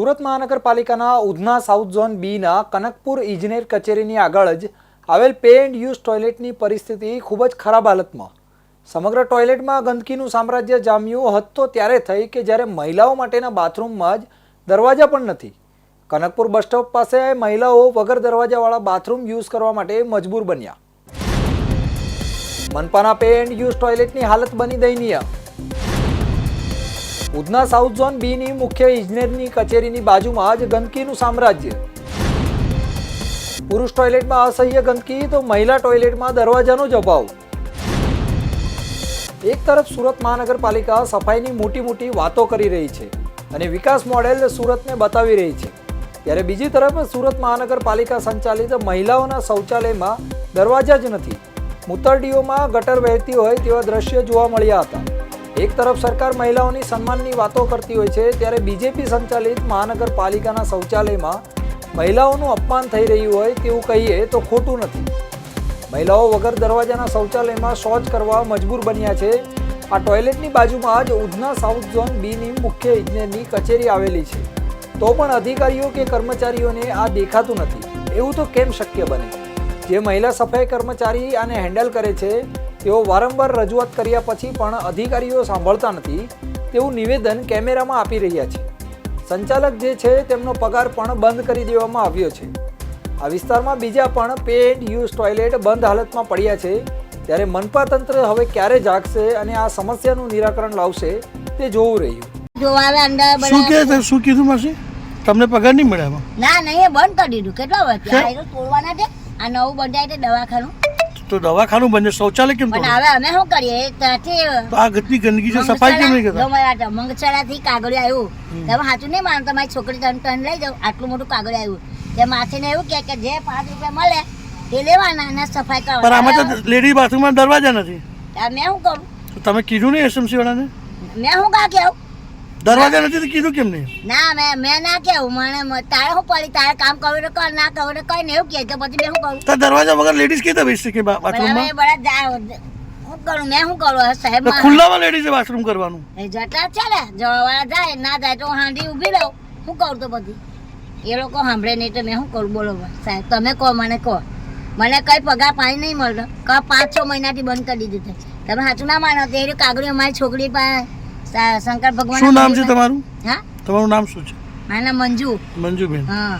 સુરત મહાનગરપાલિકાના Udhna south zone બીના કનકપુર ઇજનેર કચેરીની આગળ જ આવેલ પે એન્ડ યુઝ ટોયલેટની પરિસ્થિતિ ખૂબ જ ખરાબ હાલતમાં. સમગ્ર ટોયલેટમાં ગંદકીનું સામ્રાજ્ય જામ્યું હદ તો ત્યારે થઈ કે જ્યારે મહિલાઓ માટેના બાથરૂમમાં જ દરવાજા પણ નથી. કનકપુર બસ સ્ટોપ પાસે મહિલાઓ વગર દરવાજાવાળા બાથરૂમ યુઝ કરવા માટે મજબૂર બન્યા. મનપાના પે એન્ડ યુઝ ટોયલેટની હાલત બની દયનીય. ઉધના સાઉથ ઝોન બીની મુખ્ય ઇજનેરની કચેરીની બાજુમાં જ ગંદકીનું સામ્રાજ્ય. પુરુષ ટોયલેટમાં અસહ્ય ગંદકી તો મહિલા ટોયલેટમાં દરવાજાનો જ અભાવ. એક તરફ સુરત મહાનગરપાલિકા સફાઈની મોટી મોટી વાતો કરી રહી છે અને વિકાસ મોડેલ સુરતને બતાવી રહી છે, ત્યારે બીજી તરફ સુરત મહાનગરપાલિકા સંચાલિત મહિલાઓના શૌચાલયમાં દરવાજા જ નથી. મૂતરડીઓમાં ગટર વહેતી હોય તેવા દ્રશ્ય જોવા મળ્યા હતા. એક તરફ સરકાર મહિલાઓની સન્માનની વાતો કરતી હોય છે, ત્યારે બીજેપી સંચાલિત મહાનગરપાલિકાના શૌચાલયમાં મહિલાઓનું અપમાન થઈ રહ્યું હોય તેવું કહીએ તો ખોટું નથી. મહિલાઓ વગર દરવાજાના શૌચાલયમાં શૌચ કરવા મજબૂર બન્યા છે. આ ટોયલેટની બાજુમાં જ ઉધના સાઉથ ઝોન બીની મુખ્ય ઇજનેરની કચેરી આવેલી છે, તો પણ અધિકારીઓ કે કર્મચારીઓને આ દેખાતું નથી. એવું તો કેમ શક્ય બને? જે મહિલા સફાઈ કર્મચારી આને હેન્ડલ કરે છે તેઓ વારંવાર રજૂઆત કર્યા પછી પણ અધિકારીઓ સાંભળતા નથી તેવું નિવેદન કેમેરામાં આપી રહ્યા છે. સંચાલક જે છે તેમનો પગાર પણ બંધ કરી દેવામાં આવ્યો છે. આ વિસ્તારમાં બીજા પણ પે એન્ડ યુઝ ટોયલેટ બંધ હાલતમાં પડ્યા છે, ત્યારે મનપા તંત્ર હવે ક્યારે જાગશે અને આ સમસ્યાનું નિરાકરણ લાવશે તે જોવું રહ્યું. શું કીધું માસી? તમને પગાર નહીં મળ્યા? ના નહીં, એ બંધ કરી દીધું. કેટલા વર્ષ તોડવાના છે. આ નવું બંધાય છે દવાખાનું, તો દવાખાનું બંધ, શૌચાલય કેમ? પણ હવે અમે શું કરીએ? ત્યાંથી આ ગટની ગંદકી છે, સફાઈ કેમ નહીં કરતા? મંગળસરા થી કાગળ આવ્યું. તમે સાચું નહીં માનો, તમારી છોકરી તમે લઈ જાઓ, આટલું મોટું કાગળ આવ્યું. તે માથે એવું કે જે 5 રૂપિયા મળે તે લેવાના અને સફાઈ કરવાની. પણ આમાં તો લેડી બાથરૂમમાં દરવાજા નથી. મેં શું કરું? તમે કીધું નહીં એસએમસી વાળાને? મેં શું કા કેવું? દરવાજા નથી તો કીધું કેમ નહીં? ના મેં ના કેવું. મને તારે શું પડી? તારે કામ કરવું તો કર, ના કરવું તો કઈ ને એવું કે તો પછી મેં શું કરું? તો દરવાજા વગર લેડીઝ કેતા બેસી શકે બાથરૂમમાં? શું કરું? મેં શું કરું સાહેબ? ખુલ્લામાં લેડીઝે બાથરૂમ કરવાનું જતા ચાલે, જવાવાળા જાય, ના જાય તો હાંડી ઊભી રહું. શું કરું? તો પછી એ લોકો સાંભળે નહીં તો મેં શું કરું? બોલો સાહેબ, તમે કહો, મને કહો. મને કઈ પગાર પાણી નહીં મળતો. 5-6 મહિનાથી બંધ કરી દીધું. તમે સાચું ના માનો તો એ કાગળી અમારી છોકરી પાસે શંકર ભગવાન. શું નામ છે તમારું? હા, તમારું નામ શું છે? મારું નામ મંજુ. મંજુબેન. હા.